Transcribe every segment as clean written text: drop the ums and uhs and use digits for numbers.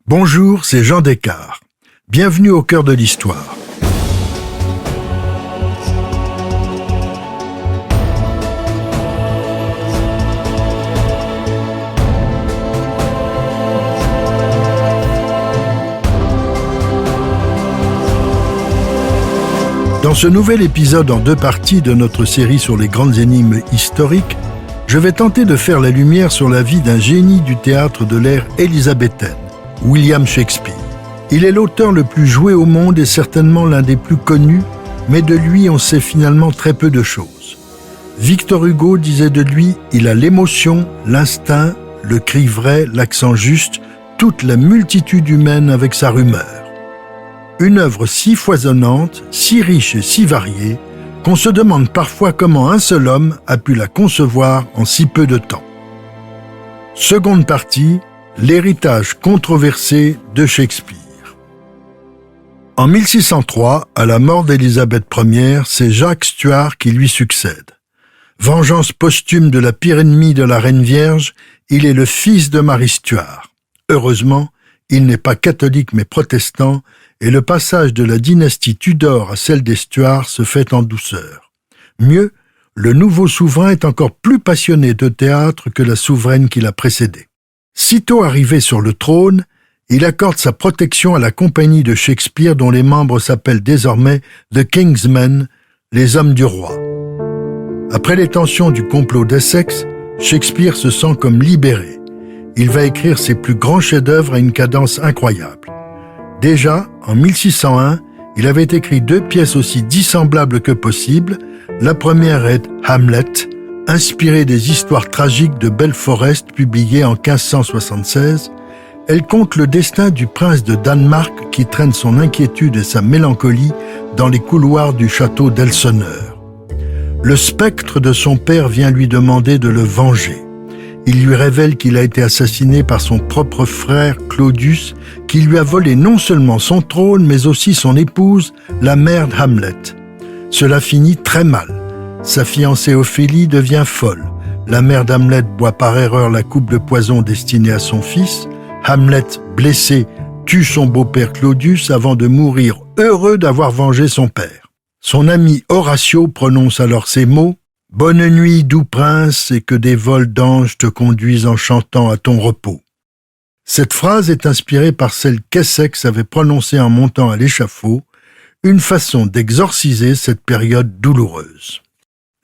Bonjour, c'est Jean Descartes. Bienvenue au cœur de l'histoire. Dans ce nouvel épisode en 2 parties de notre série sur les grandes énigmes historiques, je vais tenter de faire la lumière sur la vie d'un génie du théâtre de l'ère élisabéthaine, William Shakespeare. Il est l'auteur le plus joué au monde et certainement l'un des plus connus, mais de lui on sait finalement très peu de choses. Victor Hugo disait de lui « Il a l'émotion, l'instinct, le cri vrai, l'accent juste, toute la multitude humaine avec sa rumeur. » Une œuvre si foisonnante, si riche et si variée, qu'on se demande parfois comment un seul homme a pu la concevoir en si peu de temps. Seconde partie, l'héritage controversé de Shakespeare. En 1603, à la mort d'Élisabeth Ier, c'est Jacques Stuart qui lui succède. Vengeance posthume de la pire ennemie de la Reine Vierge, il est le fils de Marie Stuart. Heureusement, il n'est pas catholique mais protestant, et le passage de la dynastie Tudor à celle des Stuart se fait en douceur. Mieux, le nouveau souverain est encore plus passionné de théâtre que la souveraine qui l'a précédé. Sitôt arrivé sur le trône, il accorde sa protection à la compagnie de Shakespeare dont les membres s'appellent désormais The King's Men, les hommes du roi. Après les tensions du complot d'Essex, Shakespeare se sent comme libéré. Il va écrire ses plus grands chefs-d'œuvre à une cadence incroyable. Déjà, en 1601, il avait écrit 2 pièces aussi dissemblables que possible. La première est Hamlet, inspirée des histoires tragiques de Belforest publiées en 1576. Elle conte le destin du prince de Danemark qui traîne son inquiétude et sa mélancolie dans les couloirs du château d'Elseneur. Le spectre de son père vient lui demander de le venger. Il lui révèle qu'il a été assassiné par son propre frère Claudius, qui lui a volé non seulement son trône, mais aussi son épouse, la mère d'Hamlet. Cela finit très mal. Sa fiancée Ophélie devient folle. La mère d'Hamlet boit par erreur la coupe de poison destinée à son fils. Hamlet, blessé, tue son beau-père Claudius avant de mourir heureux d'avoir vengé son père. Son ami Horatio prononce alors ces mots: « Bonne nuit, doux prince, et que des vols d'anges te conduisent en chantant à ton repos. » Cette phrase est inspirée par celle qu'Essex avait prononcée en montant à l'échafaud, une façon d'exorciser cette période douloureuse.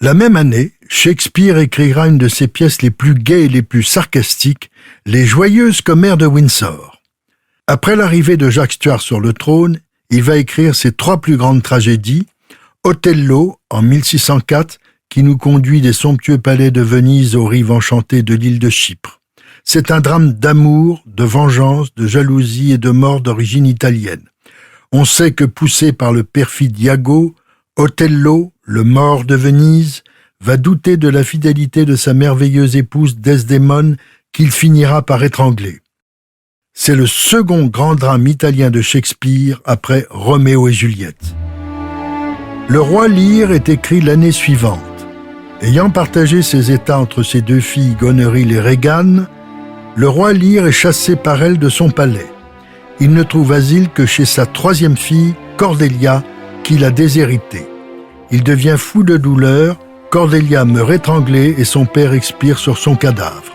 La même année, Shakespeare écrira une de ses pièces les plus gaies et les plus sarcastiques, Les joyeuses commères de Windsor. Après l'arrivée de Jacques Stuart sur le trône, il va écrire ses 3 plus grandes tragédies, Othello en 1604, qui nous conduit des somptueux palais de Venise aux rives enchantées de l'île de Chypre. C'est un drame d'amour, de vengeance, de jalousie et de mort d'origine italienne. On sait que poussé par le perfide Iago, Othello, le mort de Venise, va douter de la fidélité de sa merveilleuse épouse Desdémone qu'il finira par étrangler. C'est le second grand drame italien de Shakespeare après Roméo et Juliette. Le roi Lear est écrit l'année suivante. Ayant partagé ses états entre ses 2 filles Goneril et Regan, le roi Lear est chassé par elle de son palais. Il ne trouve asile que chez sa 3e fille, Cordelia, qui l'a déshéritée. Il devient fou de douleur, Cordelia meurt étranglée et son père expire sur son cadavre.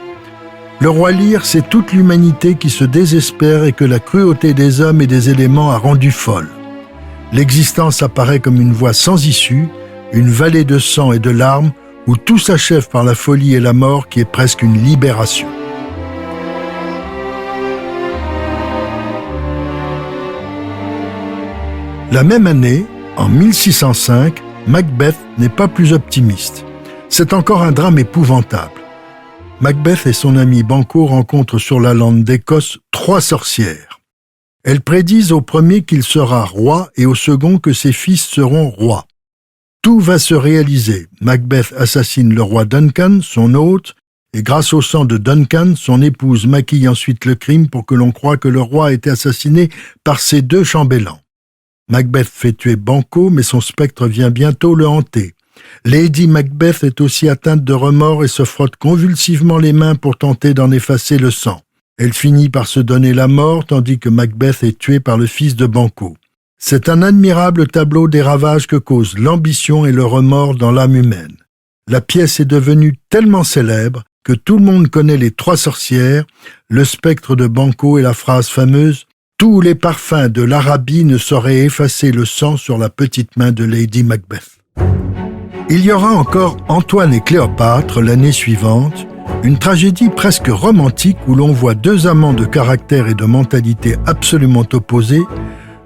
Le roi Lear, c'est toute l'humanité qui se désespère et que la cruauté des hommes et des éléments a rendue folle. L'existence apparaît comme une voie sans issue, une vallée de sang et de larmes, où tout s'achève par la folie et la mort qui est presque une libération. La même année, en 1605, Macbeth n'est pas plus optimiste. C'est encore un drame épouvantable. Macbeth et son ami Banquo rencontrent sur la lande d'Écosse 3 sorcières. Elles prédisent au premier qu'il sera roi et au second que ses fils seront rois. Tout va se réaliser. Macbeth assassine le roi Duncan, son hôte, et grâce au sang de Duncan, son épouse maquille ensuite le crime pour que l'on croie que le roi a été assassiné par ses 2 chambellans. Macbeth fait tuer Banquo, mais son spectre vient bientôt le hanter. Lady Macbeth est aussi atteinte de remords et se frotte convulsivement les mains pour tenter d'en effacer le sang. Elle finit par se donner la mort tandis que Macbeth est tué par le fils de Banquo. C'est un admirable tableau des ravages que causent l'ambition et le remords dans l'âme humaine. La pièce est devenue tellement célèbre que tout le monde connaît les 3 sorcières, le spectre de Banquo et la phrase fameuse « Tous les parfums de l'Arabie ne sauraient effacer le sang sur la petite main de Lady Macbeth ». Il y aura encore Antoine et Cléopâtre l'année suivante, une tragédie presque romantique où l'on voit 2 amants de caractère et de mentalité absolument opposés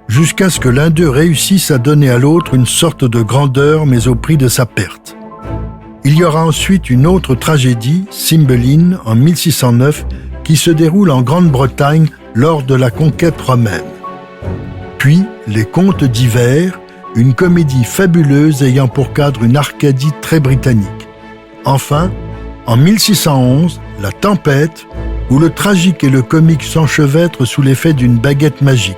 jusqu'à ce que l'un d'eux réussisse à donner à l'autre une sorte de grandeur mais au prix de sa perte. Il y aura ensuite une autre tragédie, Cymbeline, en 1609, qui se déroule en Grande-Bretagne lors de la conquête romaine. Puis, Les Contes d'hiver, une comédie fabuleuse ayant pour cadre une Arcadie très britannique. Enfin, en 1611, La Tempête, où le tragique et le comique s'enchevêtrent sous l'effet d'une baguette magique.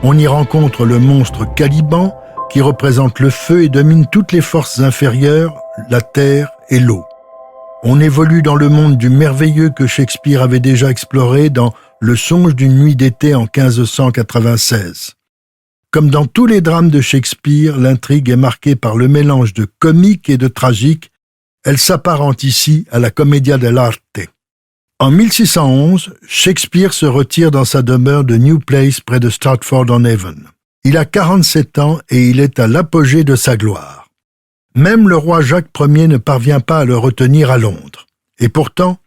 On y rencontre le monstre Caliban, qui représente le feu et domine toutes les forces inférieures, la terre et l'eau. On évolue dans le monde du merveilleux que Shakespeare avait déjà exploré dans Le songe d'une nuit d'été en 1596. Comme dans tous les drames de Shakespeare, l'intrigue est marquée par le mélange de comique et de tragique. Elle s'apparente ici à la commedia dell'arte. En 1611, Shakespeare se retire dans sa demeure de New Place près de Stratford-on-Avon. Il a 47 ans et il est à l'apogée de sa gloire. Même le roi Jacques Ier ne parvient pas à le retenir à Londres. Et pourtant,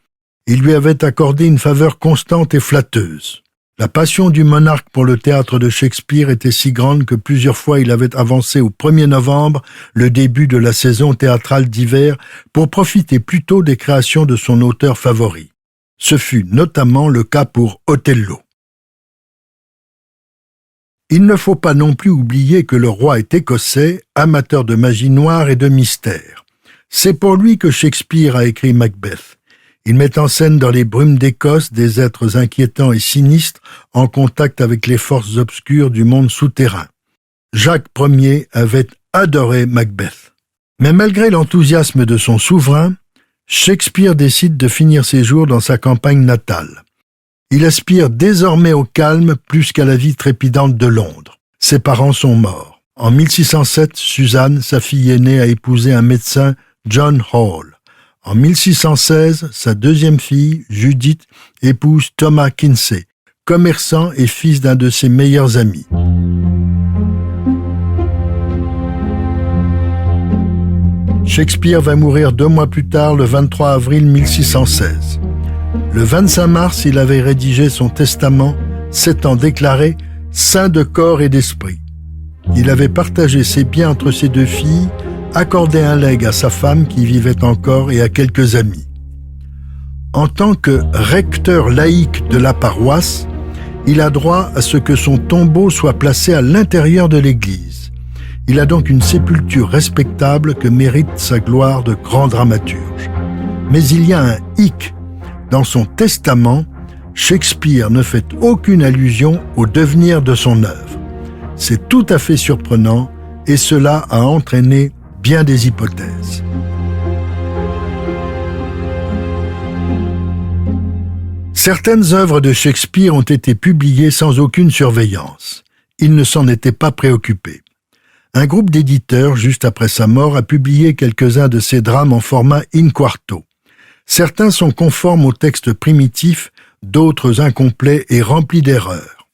il lui avait accordé une faveur constante et flatteuse. La passion du monarque pour le théâtre de Shakespeare était si grande que plusieurs fois il avait avancé au 1er novembre le début de la saison théâtrale d'hiver pour profiter plus tôt des créations de son auteur favori. Ce fut notamment le cas pour Othello. Il ne faut pas non plus oublier que le roi est écossais, amateur de magie noire et de mystère. C'est pour lui que Shakespeare a écrit Macbeth. Il met en scène dans les brumes d'Écosse des êtres inquiétants et sinistres en contact avec les forces obscures du monde souterrain. Jacques Ier avait adoré Macbeth. Mais malgré l'enthousiasme de son souverain, Shakespeare décide de finir ses jours dans sa campagne natale. Il aspire désormais au calme plus qu'à la vie trépidante de Londres. Ses parents sont morts. En 1607, Suzanne, sa fille aînée, a épousé un médecin, John Hall. En 1616, sa deuxième fille, Judith, épouse Thomas Kinsey, commerçant et fils d'un de ses meilleurs amis. Shakespeare va mourir 2 mois plus tard, le 23 avril 1616. Le 25 mars, il avait rédigé son testament, s'étant déclaré « saint de corps et d'esprit ». Il avait partagé ses biens entre ses 2 filles, accordé un legs à sa femme qui vivait encore et à quelques amis. En tant que recteur laïque de la paroisse, il a droit à ce que son tombeau soit placé à l'intérieur de l'église. Il a donc une sépulture respectable que mérite sa gloire de grand dramaturge. Mais il y a un hic. Dans son testament, Shakespeare ne fait aucune allusion au devenir de son œuvre. C'est tout à fait surprenant et cela a entraîné bien des hypothèses. Certaines œuvres de Shakespeare ont été publiées sans aucune surveillance. Il ne s'en était pas préoccupé. Un groupe d'éditeurs, juste après sa mort, a publié quelques-uns de ses drames en format in-quarto. Certains sont conformes au texte primitif, d'autres incomplets et remplis d'erreurs.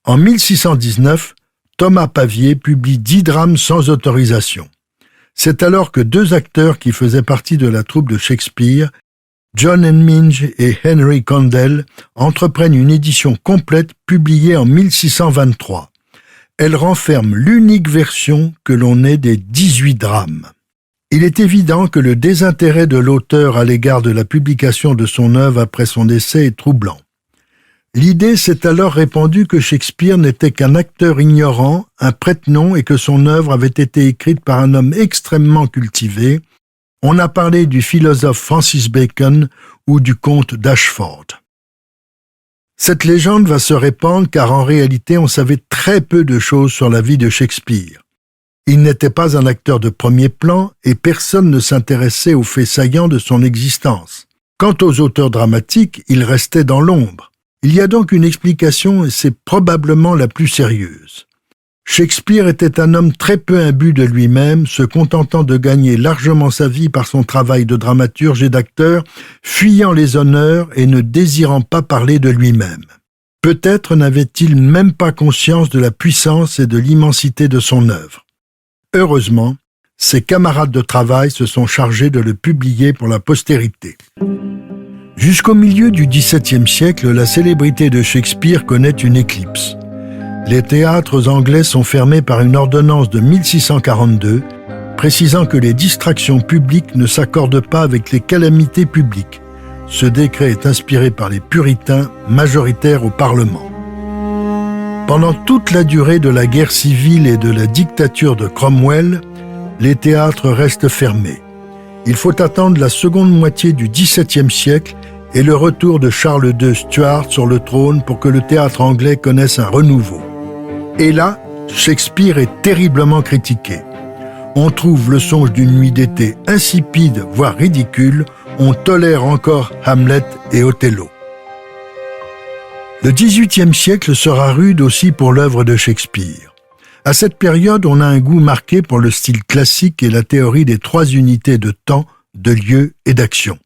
En 1619, Thomas Pavier publie 10 drames sans autorisation. C'est alors que 2 acteurs qui faisaient partie de la troupe de Shakespeare, John Minge et Henry Condell, entreprennent une édition complète publiée en 1623. Elle renferme l'unique version que l'on ait des 18 drames. Il est évident que le désintérêt de l'auteur à l'égard de la publication de son œuvre après son décès est troublant. L'idée s'est alors répandue que Shakespeare n'était qu'un acteur ignorant, un prête-nom et que son œuvre avait été écrite par un homme extrêmement cultivé. On a parlé du philosophe Francis Bacon ou du comte d'Ashford. Cette légende va se répandre car en réalité on savait très peu de choses sur la vie de Shakespeare. Il n'était pas un acteur de premier plan et personne ne s'intéressait aux faits saillants de son existence. Quant aux auteurs dramatiques, ils restaient dans l'ombre. Il y a donc une explication et c'est probablement la plus sérieuse. Shakespeare était un homme très peu imbu de lui-même, se contentant de gagner largement sa vie par son travail de dramaturge et d'acteur, fuyant les honneurs et ne désirant pas parler de lui-même. Peut-être n'avait-il même pas conscience de la puissance et de l'immensité de son œuvre. Heureusement, ses camarades de travail se sont chargés de le publier pour la postérité. Jusqu'au milieu du XVIIe siècle, la célébrité de Shakespeare connaît une éclipse. Les théâtres anglais sont fermés par une ordonnance de 1642, précisant que les distractions publiques ne s'accordent pas avec les calamités publiques. Ce décret est inspiré par les puritains, majoritaires au Parlement. Pendant toute la durée de la guerre civile et de la dictature de Cromwell, les théâtres restent fermés. Il faut attendre la seconde moitié du XVIIe siècle et le retour de Charles II Stuart sur le trône pour que le théâtre anglais connaisse un renouveau. Et là, Shakespeare est terriblement critiqué. On trouve Le Songe d'une nuit d'été insipide, voire ridicule. On tolère encore Hamlet et Othello. Le XVIIIe siècle sera rude aussi pour l'œuvre de Shakespeare. À cette période, on a un goût marqué pour le style classique et la théorie des 3 unités de temps, de lieu et d'action.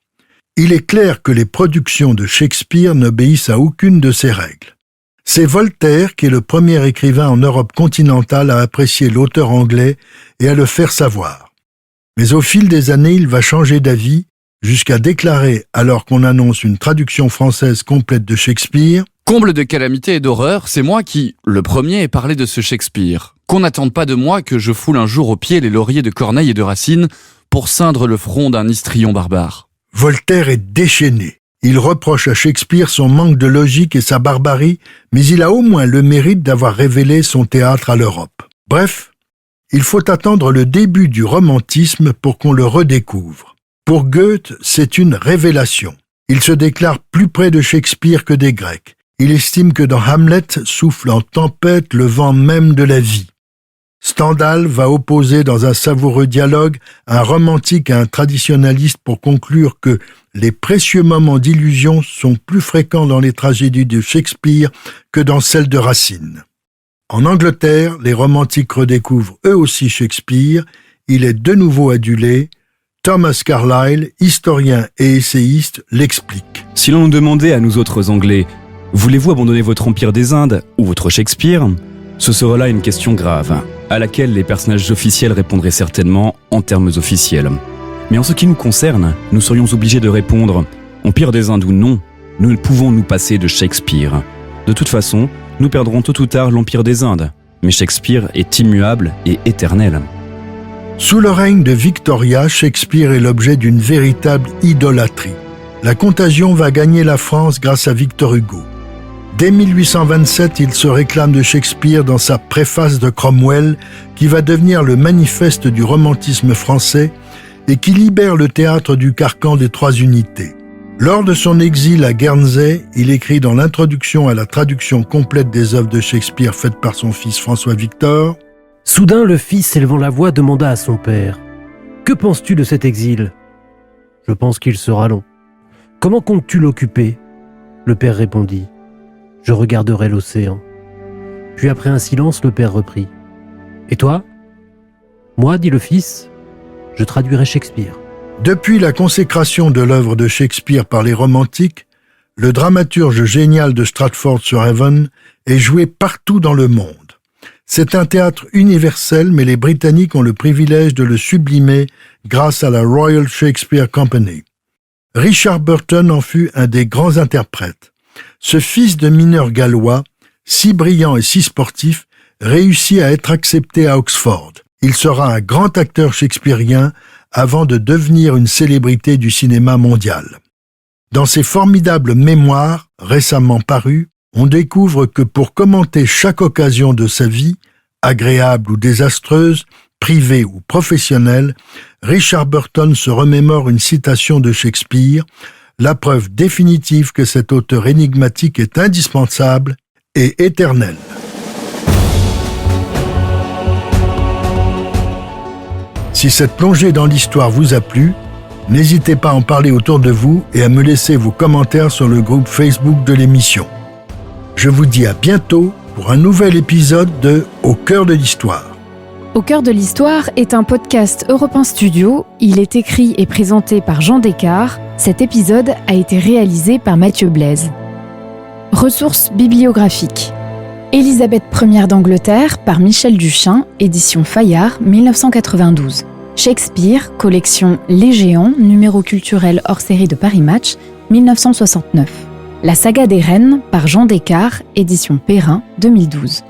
Il est clair que les productions de Shakespeare n'obéissent à aucune de ces règles. C'est Voltaire qui est le premier écrivain en Europe continentale à apprécier l'auteur anglais et à le faire savoir. Mais au fil des années, il va changer d'avis jusqu'à déclarer, alors qu'on annonce une traduction française complète de Shakespeare, « Comble de calamité et d'horreur, c'est moi qui, le premier, ai parlé de ce Shakespeare. Qu'on n'attende pas de moi que je foule un jour aux pieds les lauriers de Corneille et de Racine pour ceindre le front d'un histrion barbare. » Voltaire est déchaîné. Il reproche à Shakespeare son manque de logique et sa barbarie, mais il a au moins le mérite d'avoir révélé son théâtre à l'Europe. Bref, il faut attendre le début du romantisme pour qu'on le redécouvre. Pour Goethe, c'est une révélation. Il se déclare plus près de Shakespeare que des Grecs. Il estime que dans Hamlet souffle en tempête le vent même de la vie. Stendhal va opposer dans un savoureux dialogue un romantique à un traditionnaliste pour conclure que les précieux moments d'illusion sont plus fréquents dans les tragédies de Shakespeare que dans celles de Racine. En Angleterre, les romantiques redécouvrent eux aussi Shakespeare. Il est de nouveau adulé. Thomas Carlyle, historien et essayiste, l'explique. Si l'on nous demandait à nous autres Anglais, voulez-vous abandonner votre empire des Indes ou votre Shakespeare ? Ce serait là une question grave, à laquelle les personnages officiels répondraient certainement en termes officiels. Mais en ce qui nous concerne, nous serions obligés de répondre « Empire des Indes ou non, nous ne pouvons nous passer de Shakespeare. De toute façon, nous perdrons tôt ou tard l'Empire des Indes, mais Shakespeare est immuable et éternel. » Sous le règne de Victoria, Shakespeare est l'objet d'une véritable idolâtrie. La contagion va gagner la France grâce à Victor Hugo. Dès 1827, il se réclame de Shakespeare dans sa préface de Cromwell, qui va devenir le manifeste du romantisme français et qui libère le théâtre du carcan des 3 unités. Lors de son exil à Guernsey, il écrit dans l'introduction à la traduction complète des œuvres de Shakespeare faite par son fils François-Victor. Soudain, le fils, élevant la voix, demanda à son père : « Que penses-tu de cet exil ? » ?»« Je pense qu'il sera long. »« Comment comptes-tu l'occuper ?» Le père répondit : « Je regarderai l'océan. » Puis après un silence, le père reprit : « Et toi ? » ?»« Moi, dit le fils, je traduirai Shakespeare. » Depuis la consécration de l'œuvre de Shakespeare par les romantiques, le dramaturge génial de Stratford-sur-Avon est joué partout dans le monde. C'est un théâtre universel, mais les Britanniques ont le privilège de le sublimer grâce à la Royal Shakespeare Company. Richard Burton en fut un des grands interprètes. Ce fils de mineur gallois, si brillant et si sportif, réussit à être accepté à Oxford. Il sera un grand acteur shakespearien avant de devenir une célébrité du cinéma mondial. Dans ses formidables mémoires, récemment parus, on découvre que pour commenter chaque occasion de sa vie, agréable ou désastreuse, privée ou professionnelle, Richard Burton se remémore une citation de Shakespeare, la preuve définitive que cet auteur énigmatique est indispensable et éternel. Si cette plongée dans l'histoire vous a plu, n'hésitez pas à en parler autour de vous et à me laisser vos commentaires sur le groupe Facebook de l'émission. Je vous dis à bientôt pour un nouvel épisode de Au cœur de l'histoire. Au cœur de l'histoire est un podcast Europe 1 Studio. Il est écrit et présenté par Jean Descartes. Cet épisode a été réalisé par Mathieu Blaise. Ressources bibliographiques. Élisabeth Ier d'Angleterre par Michel Duchesne, édition Fayard, 1992. Shakespeare, collection Les Géants, numéro culturel hors série de Paris Match, 1969. La saga des reines par Jean Descartes, édition Perrin, 2012.